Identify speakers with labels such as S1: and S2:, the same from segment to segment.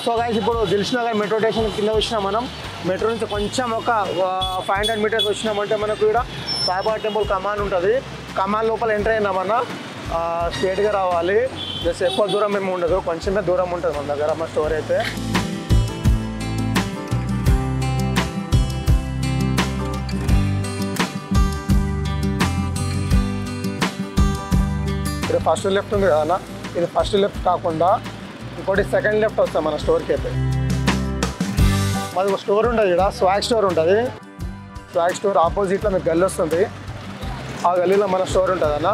S1: So guys ఇప్పుడు Dilsukhnagar metro station కింద వచ్చినాం మనం. మెట్రో నుంచి కొంచెం ఒక 500 మీటర్స్ వచ్చినామంటే మనకు ఇక్కడ సాయిబాబా టెంపుల్ కమాన్ ఉంటుంది. కమాన్ లోపల ఎంటర్ అయినామన్నా స్ట్రేట్గా రావాలి. జస్ట్ ఎక్కువ దూరం ఏమి ఉండదు, కొంచెమే దూరం ఉంటుంది మన దగ్గర మా స్టోర్ అయితే. ఇది ఫస్ట్ లెఫ్ట్ ఉంది కదా అన్న, ఇది ఫస్ట్ లెఫ్ట్ కాకుండా ఇంకోటి సెకండ్ లెఫ్ట్ వస్తాం మన స్టోర్కి అయితే. మాది ఒక స్టోర్ ఉంటుంది ఇక్కడ, స్వాగ్ స్టోర్ ఉంటుంది. స్వాగ్ స్టోర్ ఆపోజిట్లో మీకు గల్లీ వస్తుంది, ఆ గల్లీలో మన స్టోర్ ఉంటుంది అన్న.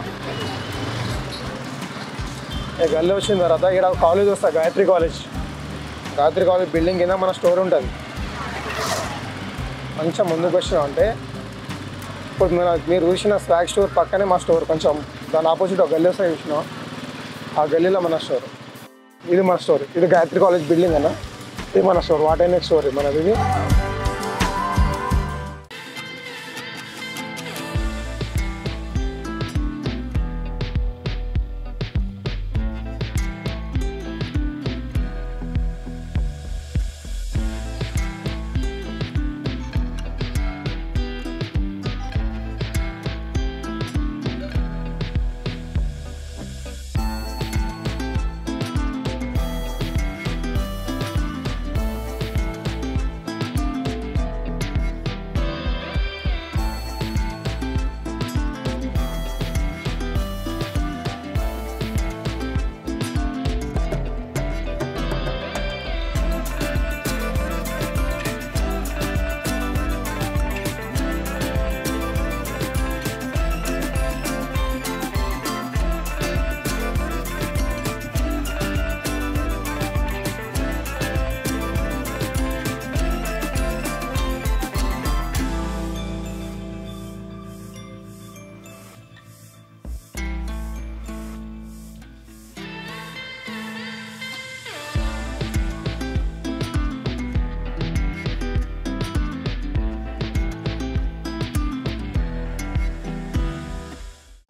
S1: ఈ గల్లీ వచ్చిన తర్వాత ఇక్కడ కాలేజ్ వస్తుంది, Gayatri college. Gayatri college building కింద మన స్టోర్ ఉంటుంది. కొంచెం ముందుకు వచ్చినామంటే ఇప్పుడు మీరు చూసిన స్వాగ్ స్టోర్ పక్కనే మా స్టోర్, కొంచెం దాని ఆపోజిట్ ఒక గల్లీ వస్తుంది చూసినాం, ఆ గల్లీలో మన స్టోర్. ఇది మన స్టోర్, ఇది గాయత్రి కాలేజ్ బిల్డింగ్ అన్న. ఇది మన స్టోర్, వాటైనెక్స్ స్టోర్ మనది. ఇది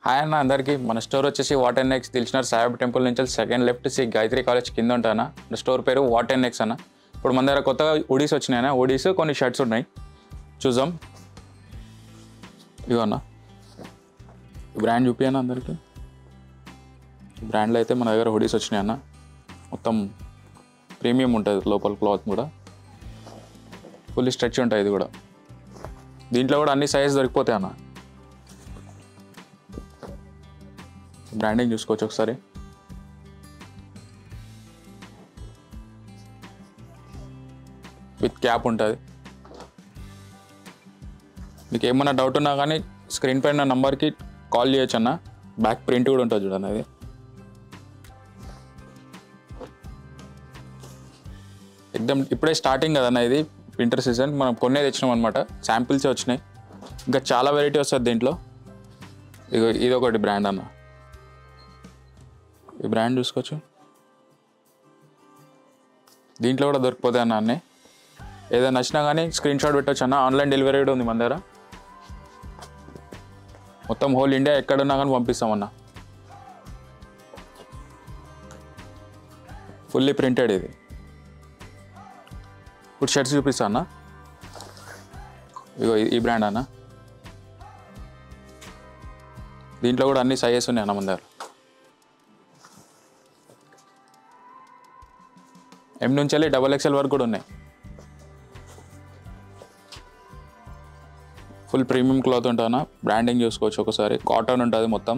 S2: హాయ్ అన్న అందరికీ. మన స్టోర్ వచ్చేసి వాటర్నెక్స్ దిల్సుఖ్నగర్ సాయిబాబా టెంపుల్ నుంచి సెకండ్ లెఫ్ట్ గాయత్రి కాలేజ్ కింద ఉంటానా. స్టోర్ పేరు వాటర్నెక్స్ అన్న. ఇప్పుడు మన దగ్గర కొత్తగా హుడీస్ వచ్చినాయన్న, హుడీస్ కొన్ని షర్ట్స్ ఉన్నాయి, చూద్దాం. ఇవో అన్న, ఈ బ్రాండ్ చూపియన్న అందరికీ. ఈ బ్రాండ్లో అయితే మన దగ్గర హుడీస్ వచ్చినాయి అన్న. మొత్తం ప్రీమియం ఉంటుంది, లోపల క్లాత్ కూడా ఫుల్లీ స్ట్రెచ్ ఉంటుంది. ఇది కూడా దీంట్లో కూడా అన్ని సైజ్ దొరికిపోతాయి అన్న. బ్రాండింగ్ చూసుకోవచ్చు ఒకసారి. విత్ క్యాప్ ఉంటుంది. మీకు ఏమన్నా డౌట్ ఉన్నా కానీ స్క్రీన్ పైన నంబర్కి కాల్ చేయొచ్చు అన్న. బ్యాక్ ప్రింట్ కూడా ఉంటుంది చూడండి. అది ఎక్దమ్ ఇప్పుడే స్టార్టింగ్ కదన్న, ఇది వింటర్ సీజన్. మనం కొన్నే తెచ్చినాం అనమాట, శాంపిల్సే వచ్చినాయి. ఇంకా చాలా వెరైటీ వస్తుంది దీంట్లో. ఇది ఒకటి బ్రాండ్ అన్న. ఈ బ్రాండ్ చూసుకోవచ్చు. దీంట్లో కూడా దొరికిపోతాయి అన్న అన్నీ. ఏదైనా నచ్చినా కానీ స్క్రీన్ షాట్ పెట్టవచ్చు అన్న. ఆన్లైన్ డెలివరీ కూడా ఉంది మన దగ్గర. మొత్తం హోల్ ఇండియా ఎక్కడున్నా కానీ పంపిస్తామన్న. ఫుల్లీ ప్రింటెడ్ ఇది. ఇప్పుడు షర్ట్స్ చూపిస్తా అన్న. ఇగో ఈ బ్రాండ్ అన్న. దీంట్లో కూడా అన్ని సైజెస్ ఉన్నాయి అన్న మన దగ్గర. M నుంచి వెళ్ళి XXL వరకు కూడా ఉన్నాయి. ఫుల్ ప్రీమియం క్లాత్ ఉంటుందన్న. బ్రాండింగ్ చూసుకోవచ్చు ఒకసారి. కాటన్ ఉంటుంది మొత్తం.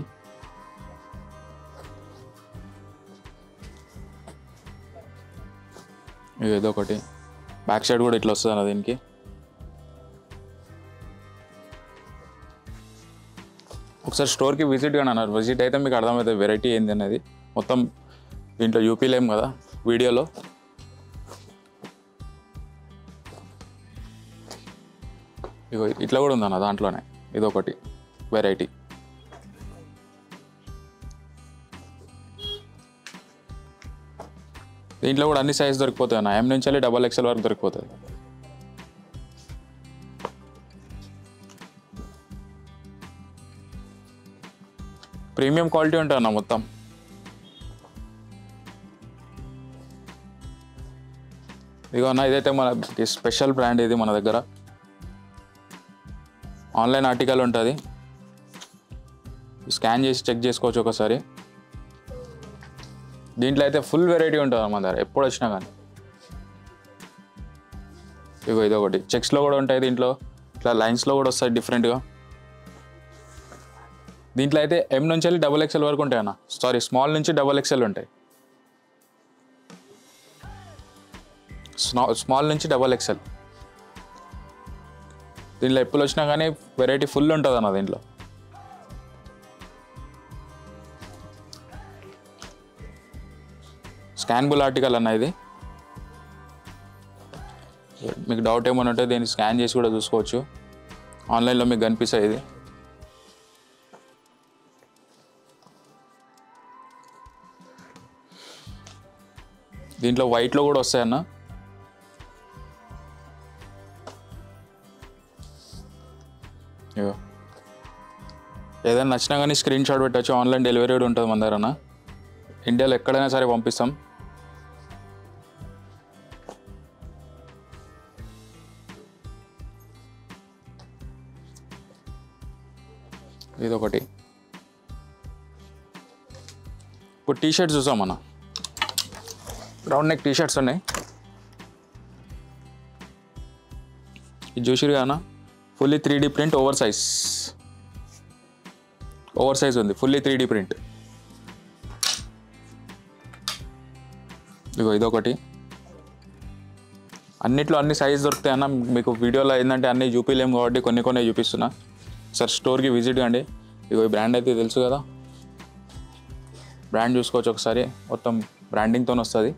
S2: ఏదో ఒకటి బ్యాక్ సైడ్ కూడా ఇట్లా వస్తుంది అన్న. దీనికి ఒకసారి స్టోర్కి విజిట్ కానీ అన్నారు. విజిట్ అయితే మీకు అర్థమవుతుంది వెరైటీ ఏంది అనేది. మొత్తం దీంట్లో యూపీలేం కదా వీడియోలో. ఇగో ఇట్లా కూడా ఉందన్న దాంట్లోనే. ఇదొకటి వెరైటీ. దీంట్లో కూడా అన్ని సైజ్ దొరికిపోతాయి అన్న. M నుంచి వెళ్ళి XXL వరకు దొరికిపోతుంది. ప్రీమియం క్వాలిటీ ఉంటుంది అన్న మొత్తం. ఇదిగో అన్న, ఇదైతే మన స్పెషల్ బ్రాండ్. ఇది మన దగ్గర ఆన్లైన్ ఆర్టికల్ ఉంటుంది, స్కాన్ చేసి చెక్ చేసుకోవచ్చు ఒకసారి. దీంట్లో అయితే ఫుల్ వెరైటీ ఉంటుంది మన దగ్గర ఎప్పుడు వచ్చినా కానీ. ఇగో ఇదొకటి చెక్స్లో కూడా ఉంటాయి, దీంట్లో ఇట్లా లైన్స్లో కూడా వస్తాయి డిఫరెంట్గా. దీంట్లో అయితే M నుంచి వెళ్ళి XXL వరకు ఉంటాయి అన్న. సారీ, స్మాల్ నుంచి XXL ఉంటాయి. స్మాల్ నుంచి XXL. దీంట్లో ఎప్పుడు వచ్చినా కానీ వెరైటీ ఫుల్ ఉంటుంది అన్న. దీంట్లో స్కానబుల్ ఆర్టికల్ అన్న ఇది. మీకు డౌట్ ఏమైనా ఉంటే దీన్ని స్కాన్ చేసి కూడా చూసుకోవచ్చు, ఆన్లైన్లో మీకు కనిపిస్తాయి. ఇది దీంట్లో వైట్లో కూడా వస్తాయన్న. ఏదైనా నచ్చినా కానీ స్క్రీన్ షాట్ పెట్టచ్చు. ఆన్లైన్ డెలివరీ కూడా ఉంటుంది మన దగ్గర. ఇండియాలో ఎక్కడైనా సరే పంపిస్తాం. ఇదొకటి. ఇప్పుడు టీషర్ట్స్ చూసాం అన్న. రౌండ్ నెక్ టీషర్ట్స్ ఉన్నాయి. ఇది చూసిరు అన్న, fully 3D print, over size ఉంది, ఫుల్లీ 3D ప్రింట్. ఇగో ఇదొకటి. అన్నిట్లో అన్ని సైజ్ దొరుకుతాయి అన్న. మీకు వీడియోలో ఏంటంటే అన్నీ చూపించలేము కాబట్టి కొన్ని చూపిస్తున్నా. సార్ స్టోర్కి విజిట్ కండి. ఇగో ఈ బ్రాండ్ అయితే తెలుసు కదా, బ్రాండ్ చూసుకోవచ్చు ఒకసారి. మొత్తం బ్రాండింగ్తో వస్తుంది.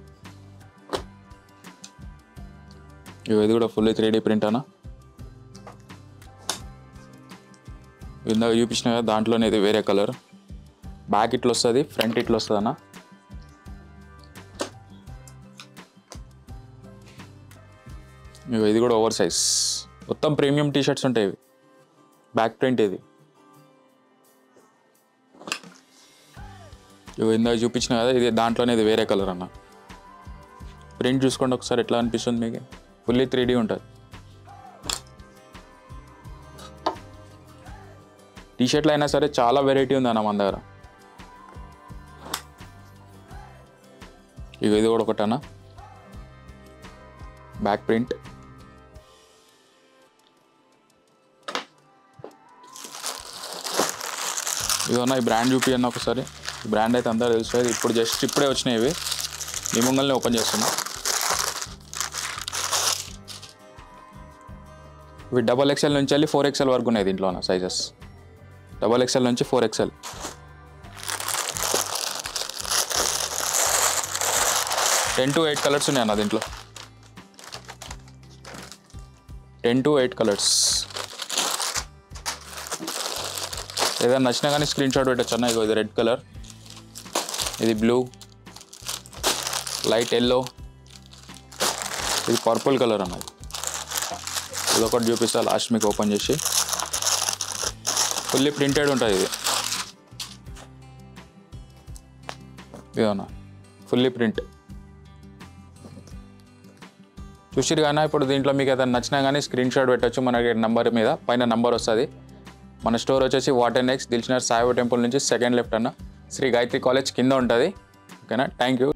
S2: ఇగో ఇది కూడా ఫుల్లీ 3D ప్రింట్ అన్న. ఇందాక చూపించిన కదా దాంట్లోనే ఇది వేరే కలర్. బ్యాక్ ఇట్లా వస్తుంది, ఫ్రంట్ ఇట్లా వస్తుంది అన్న. ఇది కూడా ఓవర్ సైజ్. మొత్తం ప్రీమియం టీషర్ట్స్ ఉంటాయి ఇవి. బ్యాక్ ప్రింట్ ఇది. ఇవి ఇందాక చూపించిన కదా, ఇది దాంట్లోనే ఇది వేరే కలర్ అన్న. ప్రింట్ చూసుకోండి ఒకసారి ఎట్లా అనిపిస్తుంది మీకు. ఫుల్లీ 3D ఉంటుంది. టీషర్ట్లు అయినా సరే చాలా వెరైటీ ఉంది అన్న మన దగ్గర. ఇది కూడా ఒకటి అన్న, బ్యాక్ ప్రింట్. ఇదన్నా ఈ బ్రాండ్ చూపియన్న ఒకసారి. ఈ బ్రాండ్ అయితే అందరూ తెలుస్తుంది. ఇప్పుడే వచ్చినాయి ఇవి. మీ ముంగల్ని ఓపెన్ చేస్తున్నా. ఇవి XXL నుంచి వెళ్ళి 4XL వరకు ఉన్నాయి దీంట్లో సైజెస్. XXL నుంచి 4XL. టెన్ to 8 కలర్స్ ఉన్నాయి అన్న దీంట్లో. 10 to 8 కలర్స్. ఏదైనా నచ్చినా కానీ స్క్రీన్ షాట్ పెట్టచ్చు అన్న. ఇగో ఇది రెడ్ కలర్, ఇది బ్లూ, లైట్ ఎల్లో, ఇది పర్పుల్ కలర్ అన్నది. ఇది ఒకటి చూపిస్తా లాస్ట్ మీకు ఓపెన్ చేసి. ఫుల్లీ ప్రింటెడ్ ఉంటుంది ఇది. ఇదన్నా ఫుల్లీ ప్రింట్ చూసిరు కానీ. ఇప్పుడు దీంట్లో మీకు ఏదైనా నచ్చినా కానీ స్క్రీన్ షాట్ పెట్టచ్చు మనకి నెంబర్ మీద. పైన నెంబర్ వస్తుంది. మన స్టోర్ వచ్చేసి వాటర్ నెక్స్ట్ దిల్షనర్ సాయిబాబా టెంపుల్ నుంచి సెకండ్ లెఫ్ట్ అన్న, శ్రీ గాయత్రి కాలేజ్ కింద ఉంటుంది. ఓకేనా, థ్యాంక్ యూ.